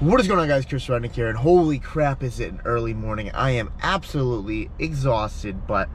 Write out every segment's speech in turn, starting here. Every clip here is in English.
What is going on, guys? Chris Rudnik here, and holy crap, is it an early morning. I am absolutely exhausted, but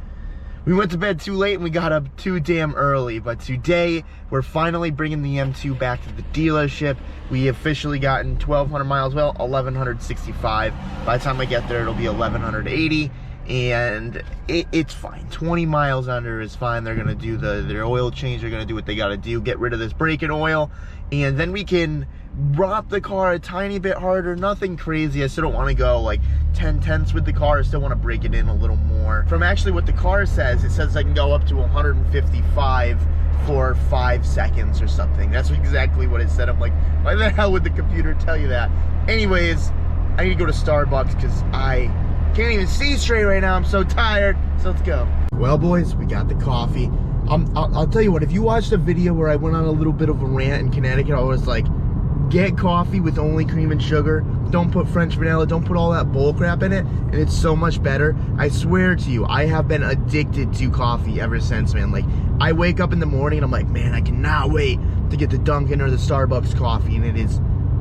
we went to bed too late and we got up too damn early. But today, we're finally bringing the M2 back to the dealership. We officially gotten 1,200 miles, well, 1,165. By the time I get there, it'll be 1,180. And it's fine. 20 miles under is fine. They're gonna do their oil change. They're gonna do what they gotta do, get rid of this braking oil, and then we can drop the car a tiny bit harder. Nothing crazy. I still don't want to go like 10/10ths with the car. I still want to break it in a little more. From actually what the car says, it says I can go up to 155 for 5 seconds or something. That's exactly what it said. I'm like, why the hell would the computer tell you that? Anyways, I need to go to Starbucks because I can't even see straight right now. I'm so tired. So let's go. Well, boys, we got the coffee. I'll tell you what, if you watched a video where I went on a little bit of a rant in Connecticut, I was like, get coffee with only cream and sugar. Don't put French vanilla. Don't put all that bull crap in it. And it's so much better. I swear to you, I have been addicted to coffee ever since, man. Like, I wake up in the morning and I'm like, man, I cannot wait to get the Dunkin' or the Starbucks coffee. And it is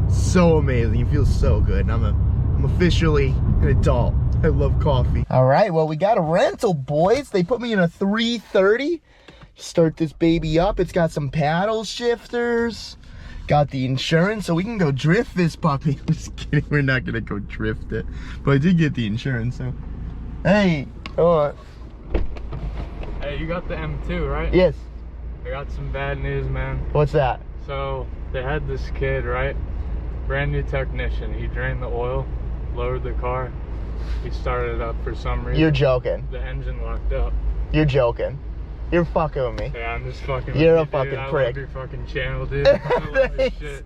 so amazing. It feels so good. And I'm officially an adult. I love coffee. All right, well, we got a rental, boys. They put me in a 330. Start this baby up. It's got some paddle shifters. Got the insurance, so we can go drift this puppy. I'm just kidding, we're not gonna go drift it. But I did get the insurance, so. Hey, oh. Hey, you got the M2, right? Yes. I got some bad news, man. What's that? So, they had this kid, right? Brand new technician. He drained the oil, lowered the car. He started it up for some reason. You're joking. The engine locked up. You're joking. You're fucking with me. Yeah, I'm just fucking You're with a you, fucking dude. prick. I love your fucking channel, dude. I love this shit.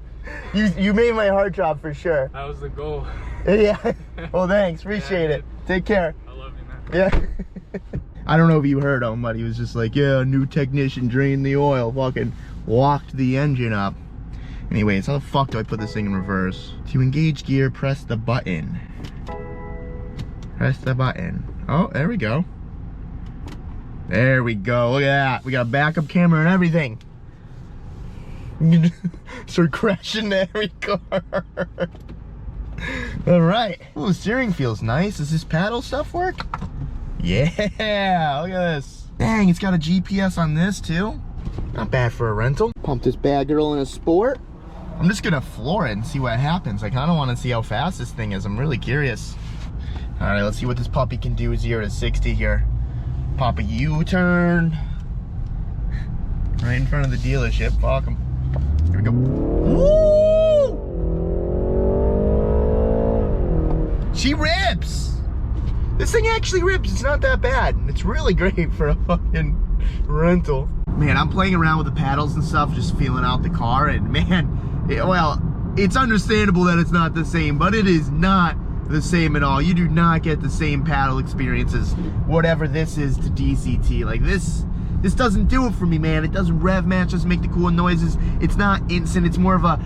You made my heart drop for sure. That was the goal. Yeah. Well, thanks. Appreciate it. Take care. I love you, man. Yeah. I don't know if you heard him, but he was just like, yeah, new technician drained the oil, fucking locked the engine up. Anyways, how the fuck do I put this thing in reverse? To engage gear, press the button. Press the button. Oh, there we go. There we go. Look at that. We got a backup camera and everything. Start crashing to every car. All right. Oh, the steering feels nice. Does this paddle stuff work? Yeah. Look at this. Dang, it's got a GPS on this too. Not bad for a rental. Pump this bad girl in a sport. I'm just gonna floor it and see what happens. I kind of want to see how fast this thing is. I'm really curious. All right, let's see what this puppy can do 0 to 60 here. Pop a U-turn. Right in front of the dealership. Fuck 'em. Here we go. Woo! She rips! This thing actually rips. It's not that bad. It's really great for a fucking rental. Man, I'm playing around with the paddles and stuff, just feeling out the car, and man, well, it's understandable that it's not the same, but it is not the same at all. You do not get the same paddle experiences, whatever this is, to DCT. Like this doesn't do it for me, man. It doesn't rev match, doesn't make the cool noises. It's not instant. It's more of a,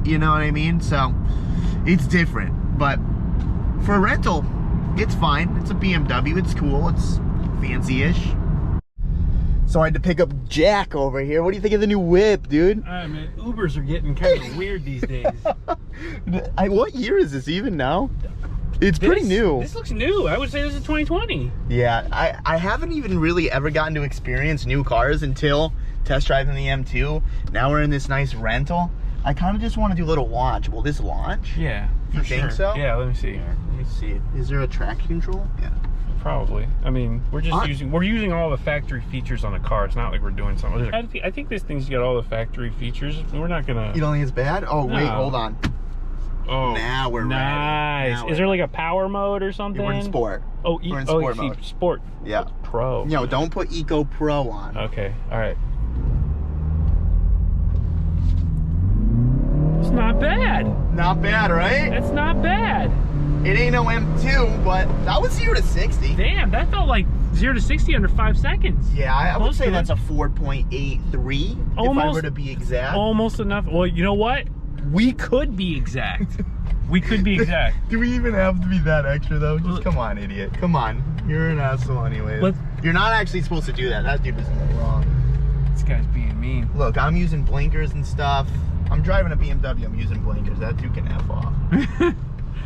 you know what I mean? So it's different, but for a rental, it's fine. It's a BMW. It's cool. It's fancy-ish. So I had to pick up Jack over here. What do you think of the new whip, dude? I mean, Ubers are getting kind of weird these days. What year is this even now? It's pretty new. This looks new. I would say this is 2020. Yeah, I haven't even really ever gotten to experience new cars until test driving the M2. Now we're in this nice rental. I kind of just want to do a little launch. Will this launch? Yeah, You think so? Yeah, let me see here. Let me see. Is there a traction control? Yeah. Probably. I mean, we're using all the factory features on the car. It's not like we're doing something. I think this thing's got all the factory features. We're not gonna. You don't think it's bad? Oh wait, No. hold on. Oh, Now we're nice. ready. Now Is there like a power mode or something? We're in sport. Oh, we're in sport mode. Sport. Yeah. Pro. No, don't put Eco Pro on. Okay. All right. It's not bad. Not bad, right? That's not bad. It ain't no M2, but that was 0 to 60. Damn, that felt like 0 to 60 under 5 seconds. Yeah, I would Close say to that's it. a 4.83 if I were to be exact. Almost enough. Well, you know what? We could be exact. We could be exact. Do we even have to be that extra though? Just come on, idiot. Come on. You're an asshole anyways. You're not actually supposed to do that. That dude was in the wrong. This guy's being mean. Look, I'm using blinkers and stuff. I'm driving a BMW, I'm using blinkers. That too can F off.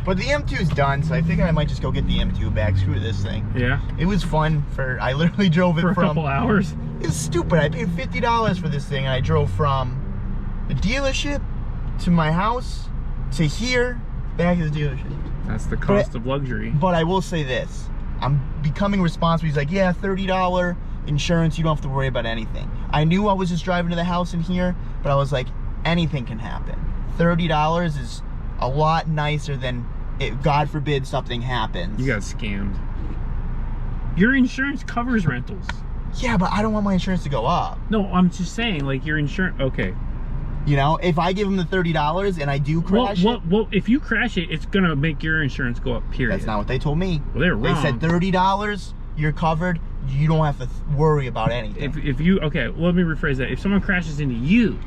But the M2's done, so I figured I might just go get the M2 back. Screw this thing. Yeah. It was fun I literally drove it for a couple hours. It's stupid. I paid $50 for this thing, and I drove from the dealership to my house to here, back to the dealership. That's the cost of luxury. But I will say this. I'm becoming responsible. He's like, yeah, $30 insurance, you don't have to worry about anything. I knew I was just driving to the house in here, but I was like, anything can happen. $30 is a lot nicer than, God forbid something happens. You got scammed. Your insurance covers rentals. Yeah, but I don't want my insurance to go up. No, I'm just saying, like, your insurance, okay. You know, if I give them the $30 and I do crash well, if you crash it, it's gonna make your insurance go up, period. That's not what they told me. Well, they're wrong. They said $30, you're covered, you don't have to worry about anything. If you, okay, well, let me rephrase that. If someone crashes into you,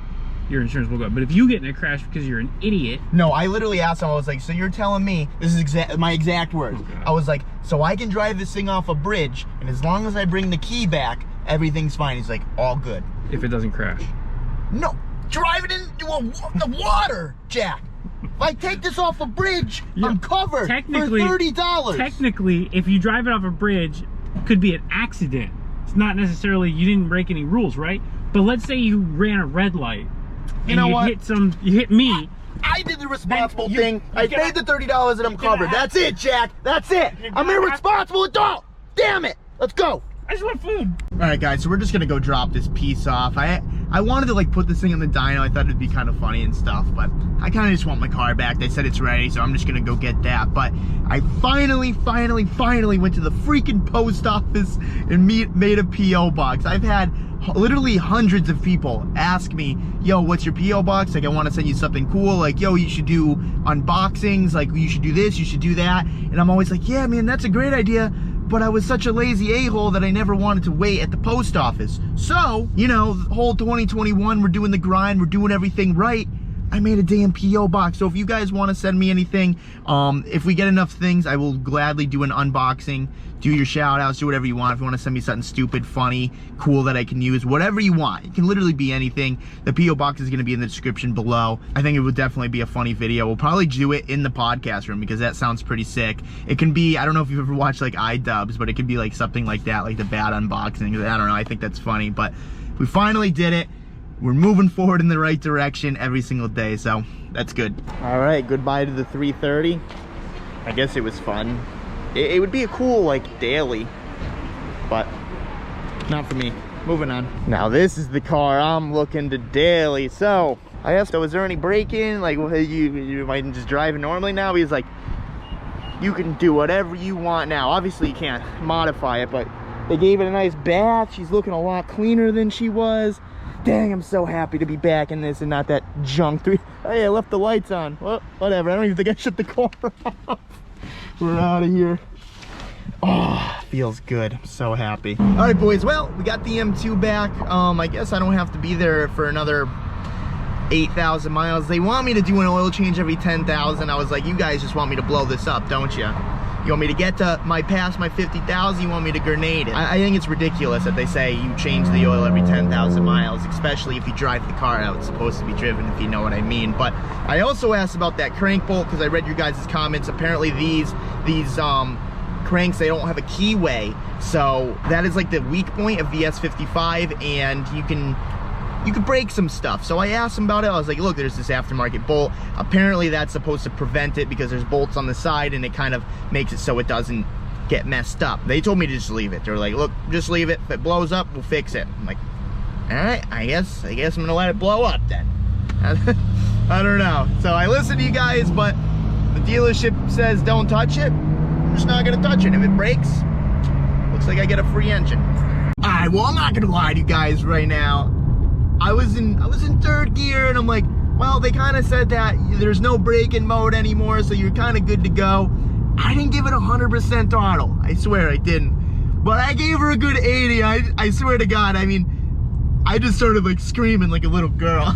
your insurance will go up. But if you get in a crash because you're an idiot. No, I literally asked him, I was like, so you're telling me, this is my exact words. Okay. I was like, so I can drive this thing off a bridge, and as long as I bring the key back, everything's fine. He's like, all good. If it doesn't crash. No, drive it into the water, Jack. If I take this off a bridge, yeah, I'm covered for $30. Technically, if you drive it off a bridge, it could be an accident. It's not necessarily, you didn't break any rules, right? But let's say you ran a red light. You know what? You hit me. I did the responsible thing. I paid the $30 and I'm covered. That's it, Jack. That's it. I'm an irresponsible adult. Damn it. Let's go. I just want food. All right, guys, so we're just gonna go drop this piece off. I wanted to like put this thing in the dyno. I thought it'd be kind of funny and stuff, but I kind of just want my car back. They said it's ready, so I'm just gonna go get that. But I finally went to the freaking post office and made a P.O. box. I've had literally hundreds of people ask me, yo, what's your P.O. box? Like, I want to send you something cool. Like, yo, you should do unboxings. Like, you should do this, you should do that. And I'm always like, yeah, man, that's a great idea. But I was such a lazy a-hole that I never wanted to wait at the post office. So, you know, the whole 2021, we're doing the grind, we're doing everything right. I made a damn P.O. box. So if you guys want to send me anything, if we get enough things, I will gladly do an unboxing, do your shout outs, do whatever you want. If you want to send me something stupid, funny, cool that I can use, whatever you want. It can literally be anything. The P.O. box is going to be in the description below. I think it would definitely be a funny video. We'll probably do it in the podcast room because that sounds pretty sick. It can be, I don't know if you've ever watched like iDubbbz, but it could be like something like that, like the bad unboxing. I don't know, I think that's funny, but we finally did it. We're moving forward in the right direction every single day, so that's good. All right, goodbye to the 330. I guess it was fun. It would be a cool, like, daily, but not for me. Moving on. Now, this is the car I'm looking to daily. So, I asked, was there any break-in? Like, you might just driving normally now? He's like, you can do whatever you want now. Obviously, you can't modify it, but they gave it a nice bath. She's looking a lot cleaner than she was. Dang, I'm so happy to be back in this and not that junk. Hey, I left the lights on. Well, whatever. I don't even think I shut the car off. We're out of here. Oh, feels good. I'm so happy. All right, boys. Well, we got the M2 back. I guess I don't have to be there for another 8,000 miles. They want me to do an oil change every 10,000. I was like, you guys just want me to blow this up, don't you? You want me to get to past my 50,000, you want me to grenade it. I think it's ridiculous that they say you change the oil every 10,000 miles, especially if you drive the car out. It's supposed to be driven, if you know what I mean. But I also asked about that crank bolt because I read your guys' comments. Apparently these cranks, they don't have a keyway. So that is like the weak point of the S55, and you can break some stuff. So I asked him about it. I was like, look, there's this aftermarket bolt. Apparently that's supposed to prevent it because there's bolts on the side and it kind of makes it so it doesn't get messed up. They told me to just leave it. They were like, look, just leave it. If it blows up, we'll fix it. I'm like, all right, I guess I'm gonna let it blow up then. I don't know. So I listened to you guys, but the dealership says don't touch it. I'm just not gonna touch it. If it breaks, looks like I get a free engine. All right, well, I'm not gonna lie to you guys right now. I was in third gear and I'm like, well, they kind of said that there's no braking mode anymore, so you're kind of good to go. I didn't give it 100% throttle. I swear I didn't. But I gave her a good 80. I swear to God, I mean, I just started like screaming like a little girl.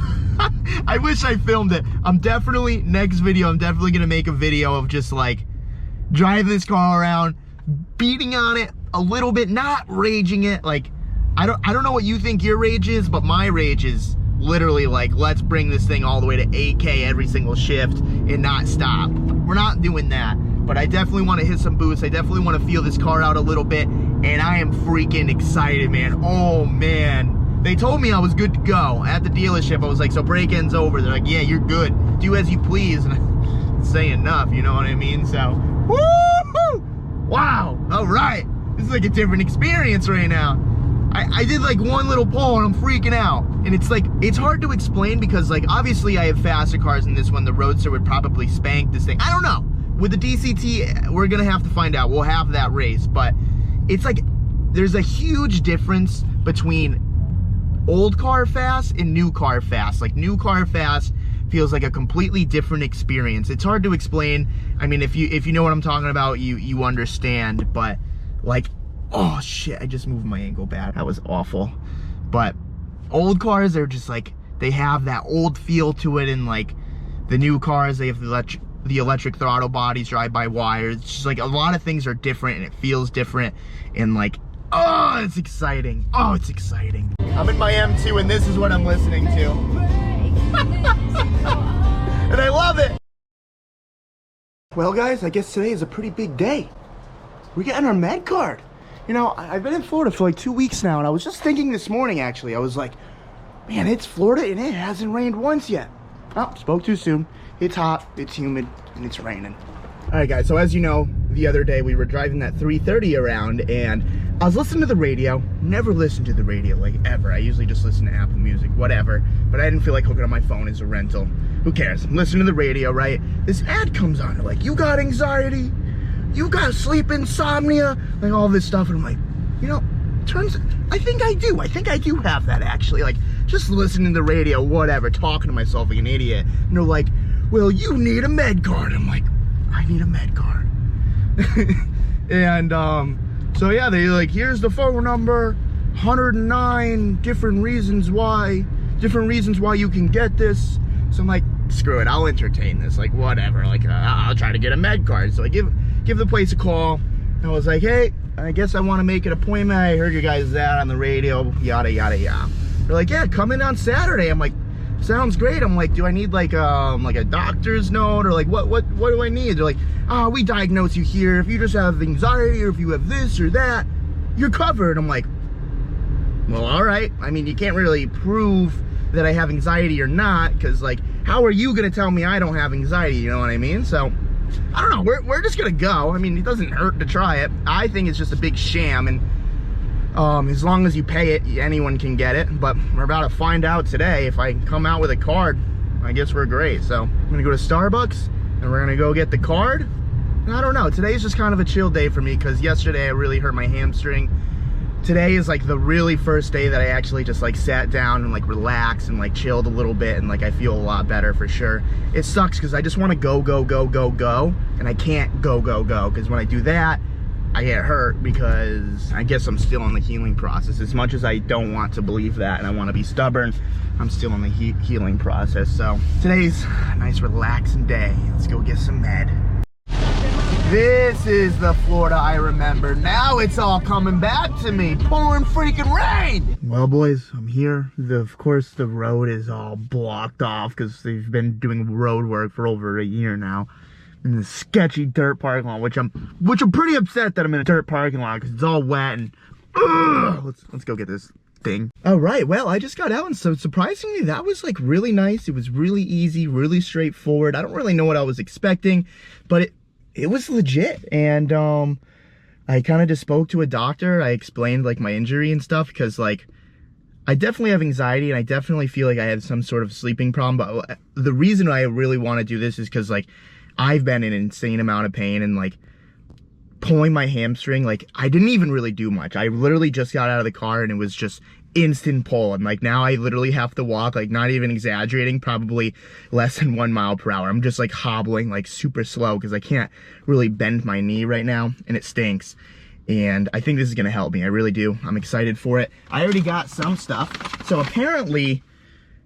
I wish I filmed it. Next video, I'm definitely gonna make a video of just like driving this car around, beating on it a little bit, not raging it. Like, I don't know what you think your rage is, but my rage is literally like, let's bring this thing all the way to 8K every single shift and not stop. We're not doing that, but I definitely want to hit some boosts. I definitely want to feel this car out a little bit, and I am freaking excited, man. Oh man. They told me I was good to go at the dealership. I was like, so break-in's over. They're like, yeah, you're good. Do as you please. And I'm saying enough, you know what I mean? So, woo! Wow, all right. This is like a different experience right now. I did like one little pull and I'm freaking out. And it's like, it's hard to explain because like, obviously I have faster cars than this one. The Roadster would probably spank this thing. I don't know. With the DCT, we're gonna have to find out. We'll have that race, but it's like, there's a huge difference between old car fast and new car fast. Like new car fast feels like a completely different experience. It's hard to explain. I mean, if you know what I'm talking about, you understand. But like, oh shit, I just moved my ankle bad. That was awful. But old cars, they're just like, they have that old feel to it, and like the new cars, they have the electric throttle bodies, drive-by-wire. It's just like a lot of things are different and it feels different, and like, oh, it's exciting. Oh, it's exciting. I'm in my M2 and this is what I'm listening to. And I love it. Well guys, I guess today is a pretty big day. We're getting our med card. You know, I've been in Florida for like 2 weeks now, and I was just thinking this morning actually, I was like, man, it's Florida and it hasn't rained once yet. Oh, spoke too soon. It's hot, it's humid, and it's raining. All right guys, so as you know, the other day we were driving that 330 around, and I was listening to the radio. Never listen to the radio, like, ever. I usually just listen to Apple Music, whatever. But I didn't feel like hooking up my phone as a rental. Who cares? I'm listening to the radio, right? This ad comes on. They're like, you got anxiety? You got sleep insomnia? Like, all this stuff. And I'm like, you know, I think I do. I think I do have that, actually. Like, just listening to the radio, whatever, talking to myself like an idiot. And they're like, well, you need a med card. I'm like, I need a med card. And, so yeah, they like, here's the phone number, 109 different reasons why you can get this. So I'm like, screw it, I'll entertain this, like whatever, like I'll try to get a med card. So I give the place a call. I was like, hey, I guess I want to make an appointment. I heard you guys that on the radio, yada yada yada. They're like, yeah, come in on Saturday. I'm like, sounds great. I'm like, do I need like a doctor's note, or like what do I need? They're like, we diagnose you here. If you just have anxiety, or if you have this or that, you're covered. I'm like, well, all right. I mean, you can't really prove that I have anxiety or not, because like, how are you gonna tell me I don't have anxiety? You know what I mean? So I don't know. We're just gonna go. I mean, it doesn't hurt to try it. I think it's just a big sham, and as long as you pay it, anyone can get it. But we're about to find out today. If I come out with a card, I guess we're great. So I'm gonna go to Starbucks and we're gonna go get the card. And I don't know, today's just kind of a chill day for me, because yesterday I really hurt my hamstring. Today is like the really first day that I actually just like sat down and like relaxed and like chilled a little bit, and like I feel a lot better for sure. It sucks because I just want to go, and I can't go, because when I do that, I get hurt, because I guess I'm still in the healing process. As much as I don't want to believe that and I want to be stubborn, I'm still in the healing process. So today's a nice relaxing day. Let's go get some med. This is the Florida I remember. Now it's all coming back to me. Pouring freaking rain. Well, boys, I'm here. Of course, the road is all blocked off because they've been doing road work for over a year now. In this sketchy dirt parking lot, which I'm pretty upset that I'm in a dirt parking lot because it's all wet and let's go get this thing. All right, well, I just got out, and so surprisingly that was like really nice. It was really easy, really straightforward. I don't really know what I was expecting, but it was legit. And I kind of just spoke to a doctor. I explained like my injury and stuff, because like I definitely have anxiety and I definitely feel like I have some sort of sleeping problem. But the reason I really want to do this is because like I've been in an insane amount of pain, and like pulling my hamstring, like I didn't even really do much. I literally just got out of the car and it was just instant pull, and like now I literally have to walk, like not even exaggerating, probably less than 1 mile per hour. I'm just like hobbling like super slow because I can't really bend my knee right now, and it stinks. And I think this is gonna help me. I really do. I'm excited for it. I already got some stuff. So apparently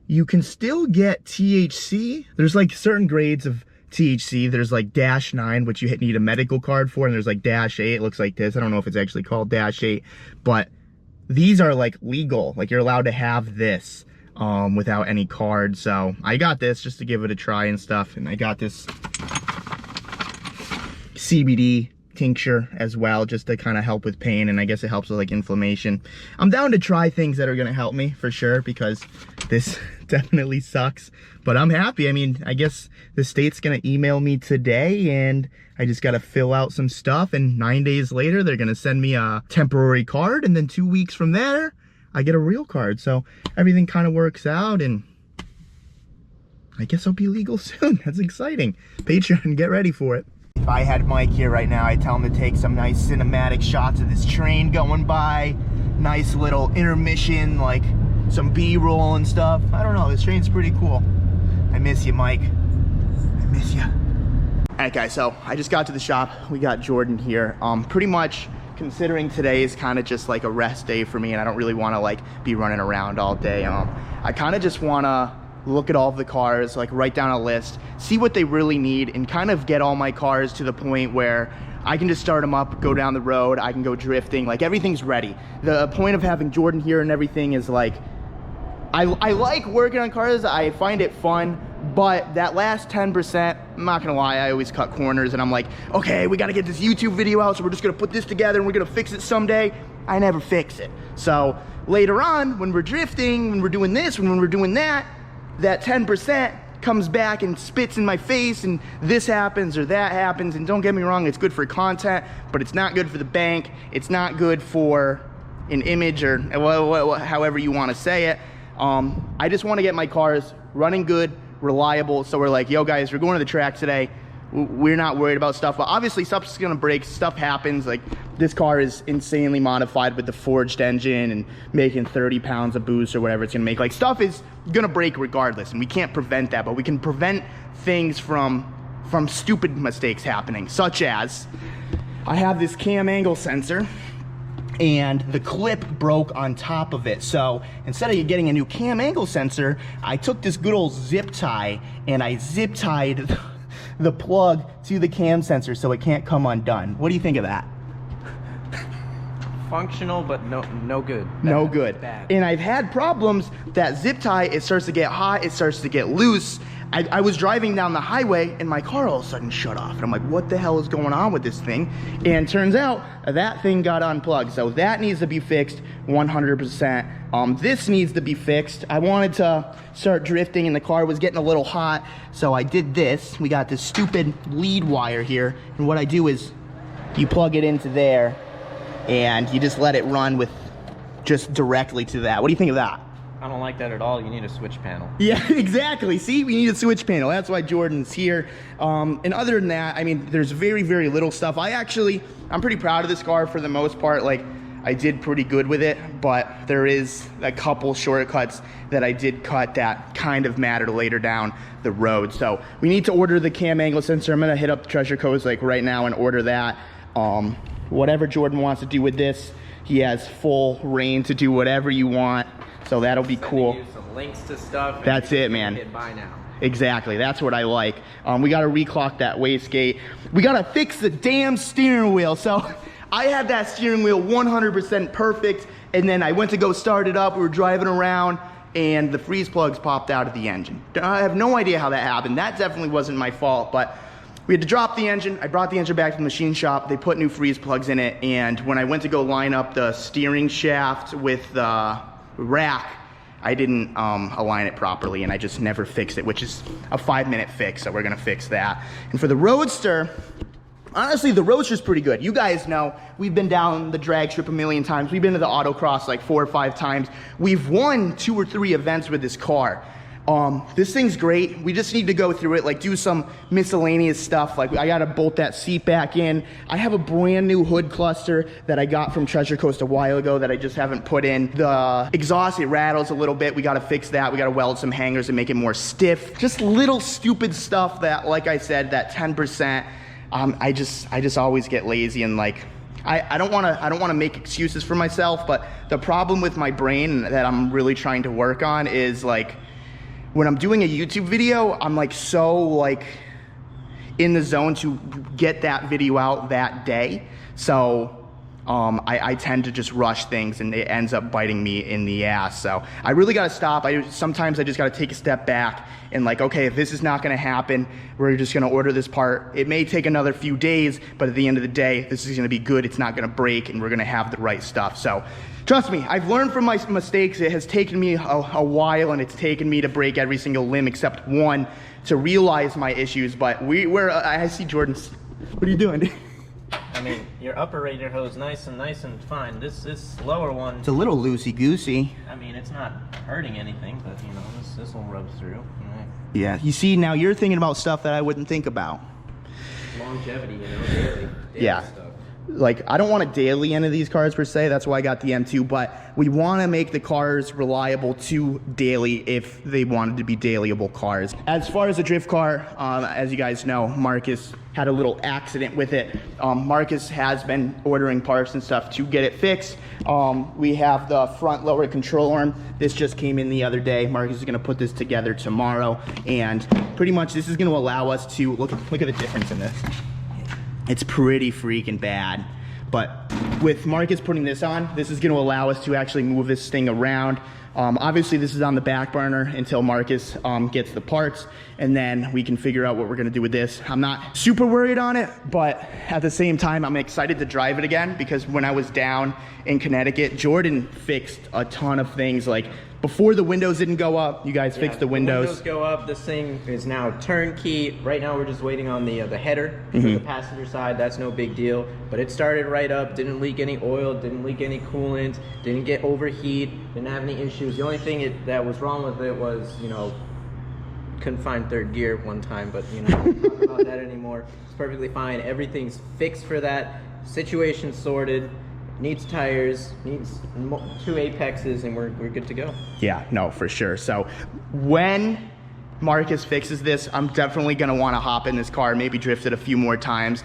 you can still get THC. There's like certain grades of THC. There's like -9, which you need a medical card for, and there's like -8. It looks like this. I don't know if it's actually called -8, but these are like legal. Like you're allowed to have this. without any card. So I got this just to give it a try and stuff. And I got this CBD tincture as well, just to kind of help with pain, and I guess it helps with like inflammation. I'm down to try things that are gonna help me for sure, because this definitely sucks, but I'm happy. I mean, I guess the state's gonna email me today, and I just gotta fill out some stuff, and 9 days later they're gonna send me a temporary card, and then 2 weeks from there I get a real card. So everything kind of works out, and I guess I'll be legal soon. That's exciting. Patreon, get ready for it. If I had Mike here right now, I'd tell him to take some nice cinematic shots of this train going by. Nice little intermission, like some B-roll and stuff. I don't know, this train's pretty cool. I miss you, Mike. I miss you. All right, guys, so I just got to the shop. We got Jordan here. Pretty much, considering today is kind of just like a rest day for me, and I don't really want to like be running around all day. I kind of just want to look at all of the cars, like write down a list, see what they really need, and kind of get all my cars to the point where I can just start them up, go down the road, I can go drifting, like everything's ready. The point of having Jordan here and everything is like, I like working on cars, I find it fun, but that last 10%, I'm not gonna lie, I always cut corners, and I'm like, okay, we gotta get this YouTube video out, so we're just gonna put this together and we're gonna fix it someday. I never fix it. So later on, when we're drifting, when we're doing this, when we're doing that, that 10% comes back and spits in my face, and this happens or that happens. And don't get me wrong, it's good for content, but it's not good for the bank. It's not good for an image, or however you want to say it. I just want to get my cars running good, reliable, so we're like, yo guys, we're going to the track today. We're not worried about stuff, but obviously stuff's gonna break, stuff happens. Like this car is insanely modified with the forged engine and making 30 pounds of boost or whatever it's gonna make. Like stuff is gonna break regardless, and we can't prevent that, but we can prevent things from stupid mistakes happening, such as I have this cam angle sensor and the clip broke on top of it. So instead of getting a new cam angle sensor, I took this good old zip tie and I zip tied the plug to the cam sensor so it can't come undone. What do you think of that? Functional, but no good. No good. Bad. And I've had problems that zip tie, it starts to get hot, it starts to get loose. I was driving down the highway and my car all of a sudden shut off. And I'm like, what the hell is going on with this thing? And turns out that thing got unplugged. So that needs to be fixed 100%. This needs to be fixed. I wanted to start drifting and the car was getting a little hot. So I did this. We got this stupid lead wire here. And what I do is you plug it into there and you just let it run with just directly to that. What do you think of that? I don't like that at all. You need a switch panel. Yeah, exactly. See, we need a switch panel. That's why Jordan's here. And other than that, I mean, there's very, very little stuff. I'm pretty proud of this car for the most part. Like, I did pretty good with it, but there is a couple shortcuts that I did cut that kind of matter later down the road. So we need to order the cam angle sensor. I'm gonna hit up the Treasure Coast like right now and order that. Whatever Jordan wants to do with this, he has full reign to do whatever you want. So that'll be cool. You some links to stuff. That's it, man. Hit buy now. Exactly, that's what I like. We gotta reclock that wastegate. We gotta fix the damn steering wheel. So I had that steering wheel 100% perfect, and then I went to go start it up. We were driving around, and the freeze plugs popped out of the engine. I have no idea how that happened. That definitely wasn't my fault, but we had to drop the engine. I brought the engine back to the machine shop. They put new freeze plugs in it, and when I went to go line up the steering shaft with the rack, I didn't align it properly, and I just never fixed it, which is a 5-minute fix, so we're gonna fix that. And for the Roadster, honestly, the Roadster's pretty good. You guys know, we've been down the drag strip a million times. We've been to the autocross like 4 or 5 times. We've won 2 or 3 events with this car. This thing's great. We just need to go through it, like do some miscellaneous stuff. Like I gotta bolt that seat back in. I have a brand new hood cluster that I got from Treasure Coast a while ago that I just haven't put in. The exhaust, it rattles a little bit. We gotta fix that. We gotta weld some hangers and make it more stiff. Just little stupid stuff that, like I said, that 10%, I just always get lazy and like, I don't wanna make excuses for myself, but the problem with my brain that I'm really trying to work on is like, when I'm doing a YouTube video, I'm like so like in the zone to get that video out that day. So I tend to just rush things and it ends up biting me in the ass. So I really gotta stop. Sometimes I just gotta take a step back and like, okay, if this is not gonna happen, we're just gonna order this part. It may take another few days, but at the end of the day, this is gonna be good. It's not gonna break and we're gonna have the right stuff. So trust me, I've learned from my mistakes. It has taken me a while, and it's taken me to break every single limb except one to realize my issues. But I see Jordan's. What are you doing? I mean, your upper radiator hose nice and fine. This lower one, It's a little loosey-goosey. I mean, it's not hurting anything, but you know, this one rubs through. Right. Yeah, you see, now you're thinking about stuff that I wouldn't think about. Longevity, you know, daily Yeah. stuff. Like, I don't want to daily into these cars per se. That's why I got the M2, but we want to make the cars reliable to daily if they wanted to be dailyable cars. As far as the drift car, as you guys know, Marcus had a little accident with it. Marcus has been ordering parts and stuff to get it fixed. We have the front lower control arm. This just came in the other day. Marcus is going to put this together tomorrow, and pretty much this is going to allow us to look at the difference in this. It's pretty freaking bad. But with Marcus putting this on, this is gonna allow us to actually move this thing around. Obviously this is on the back burner until Marcus gets the parts, and then we can figure out what we're gonna do with this. I'm not super worried on it, but at the same time, I'm excited to drive it again, because when I was down in Connecticut, Jordan fixed a ton of things. Like, before the windows didn't go up, you guys fixed the windows. The windows go up. This thing is now turnkey. Right now we're just waiting on the header for the passenger side. That's no big deal. But it started right up. Didn't leak any oil. Didn't leak any coolant. Didn't get overheat. Didn't have any issues. The only thing that was wrong with it was, you know, couldn't find third gear one time. But you know, don't talk about that anymore. It's perfectly fine. Everything's fixed for that. Situation sorted. Needs tires, needs 2 apexes, and we're good to go. Yeah, no, for sure. So when Marcus fixes this, I'm definitely gonna wanna hop in this car, maybe drift it a few more times.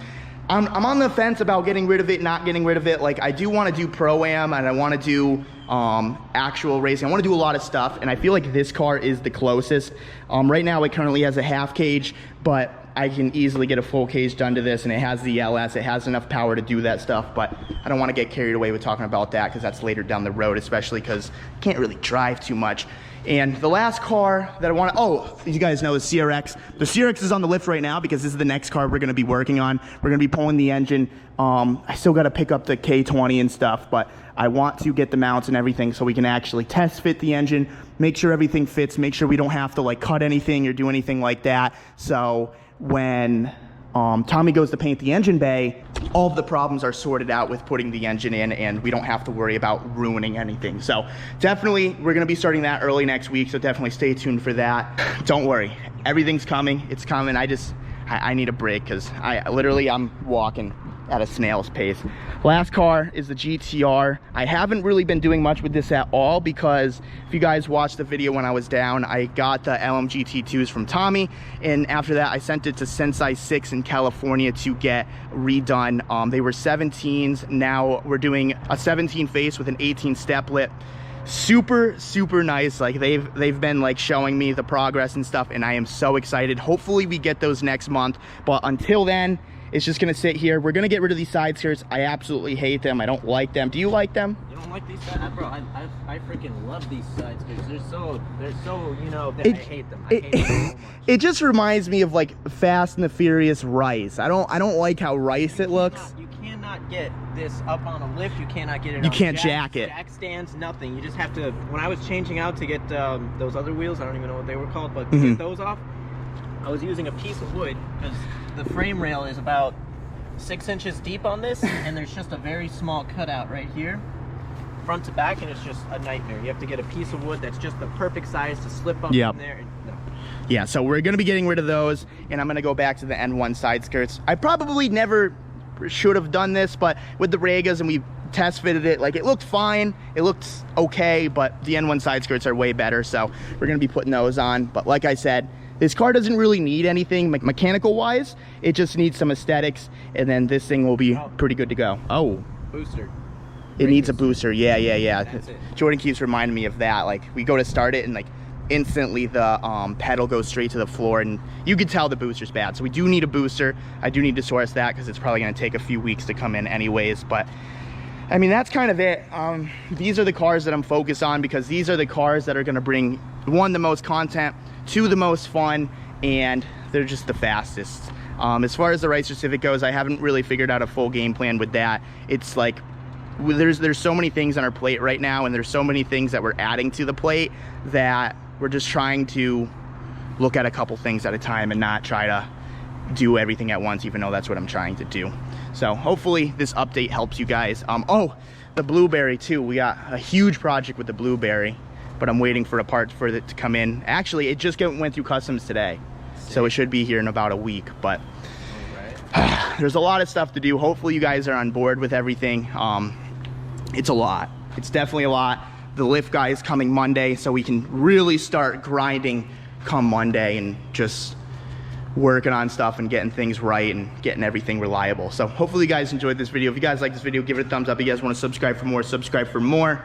I'm on the fence about getting rid of it, not getting rid of it. Like, I do wanna do Pro-Am, and I wanna do actual racing. I wanna do a lot of stuff, and I feel like this car is the closest. Right now it currently has a half cage, but I can easily get a full cage done to this, and it has the LS. It has enough power to do that stuff, but I don't want to get carried away with talking about that, because that's later down the road, especially because I can't really drive too much. And the last car that I want to, oh, you guys know the CRX. The CRX is on the lift right now because this is the next car we're going to be working on. We're going to be pulling the engine. I still got to pick up the K20 and stuff, but I want to get the mounts and everything so we can actually test fit the engine, make sure everything fits, make sure we don't have to like cut anything or do anything like that. So when Tommy goes to paint the engine bay, all of the problems are sorted out with putting the engine in, and we don't have to worry about ruining anything. So definitely we're going to be starting that early next week, so definitely stay tuned for that. Don't worry, everything's coming. It's coming. I need a break because I'm walking at a snail's pace. Last car is the GTR. I haven't really been doing much with this at all, because if you guys watched the video when I was down, I got the LMGT2s from Tommy, and after that I sent it to Sensei 6 in California to get redone. They were 17s. Now we're doing a 17 face with an 18 steplet. Super nice. Like, they've been like showing me the progress and stuff, and I am so excited. Hopefully we get those next month, but until then it's just gonna sit here. We're gonna get rid of these side skirts. I absolutely hate them. I don't like them. Do you like them? You don't like these sides? Bro, I freaking love these sides because they're so, you know, I hate them. I hate them so much. It just reminds me of like Fast and the Furious Rice. I don't like how Rice it looks. You cannot get this up on a lift. You cannot get it. You can't jack it. Jack stands, nothing. You just have to. When I was changing out to get those other wheels, I don't even know what they were called, but to get those off, I was using a piece of wood because the frame rail is about 6 inches deep on this, and there's just a very small cutout right here, front to back, and it's just a nightmare. You have to get a piece of wood that's just the perfect size to slip up in there. No. Yeah, so we're gonna be getting rid of those, and I'm gonna go back to the N1 side skirts. I probably never should have done this, but with the Regas and we test fitted it, like, it looked fine, it looked okay, but the N1 side skirts are way better, so we're gonna be putting those on. But like I said, this car doesn't really need anything mechanical wise. It just needs some aesthetics, and then this thing will be pretty good to go. Oh, booster. It needs a booster. Yeah. That's it. Jordan keeps reminding me of that. Like, we go to start it and like instantly the pedal goes straight to the floor, and you could tell the booster's bad. So we do need a booster. I do need to source that because it's probably going to take a few weeks to come in anyways. But I mean, that's kind of it. These are the cars that I'm focused on because these are the cars that are going to bring, one, the most content, two, the most fun, and they're just the fastest. As far as the race specific goes, I haven't really figured out a full game plan with that. It's like, there's so many things on our plate right now, and there's so many things that we're adding to the plate that we're just trying to look at a couple things at a time and not try to do everything at once, even though that's what I'm trying to do. So hopefully this update helps you guys. Oh, the blueberry too. We got a huge project with the blueberry, but I'm waiting for a part for it to come in. Actually, it just went through customs today, so it should be here in about a week. But there's a lot of stuff to do. Hopefully you guys are on board with everything. It's a lot. It's definitely a lot. The lift guy is coming Monday, so we can really start grinding come Monday and just working on stuff and getting things right and getting everything reliable. So hopefully you guys enjoyed this video. If you guys like this video, give it a thumbs up. If you guys want to subscribe for more, subscribe for more.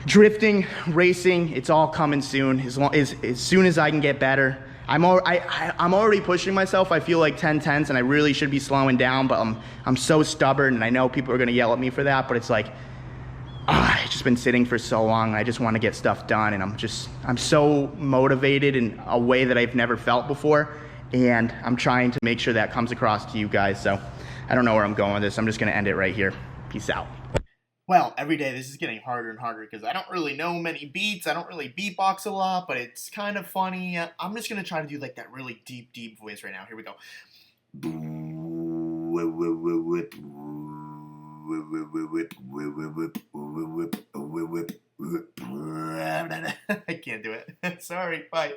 Drifting, racing, it's all coming soon. As soon as I can get better. I'm already pushing myself. I feel like 10/10s and I really should be slowing down, but I'm so stubborn, and I know people are gonna yell at me for that, but it's like, I've just been sitting for so long. I just want to get stuff done, and I'm so motivated in a way that I've never felt before, and I'm trying to make sure that comes across to you guys. So I don't know where I'm going with this. I'm just gonna end it right here. Peace out. Well, every day this is getting harder and harder because I don't really know many beats. I don't really beatbox a lot, but it's kind of funny. I'm just going to try to do like that really deep voice right now. Here we go. I can't do it. Sorry, bye.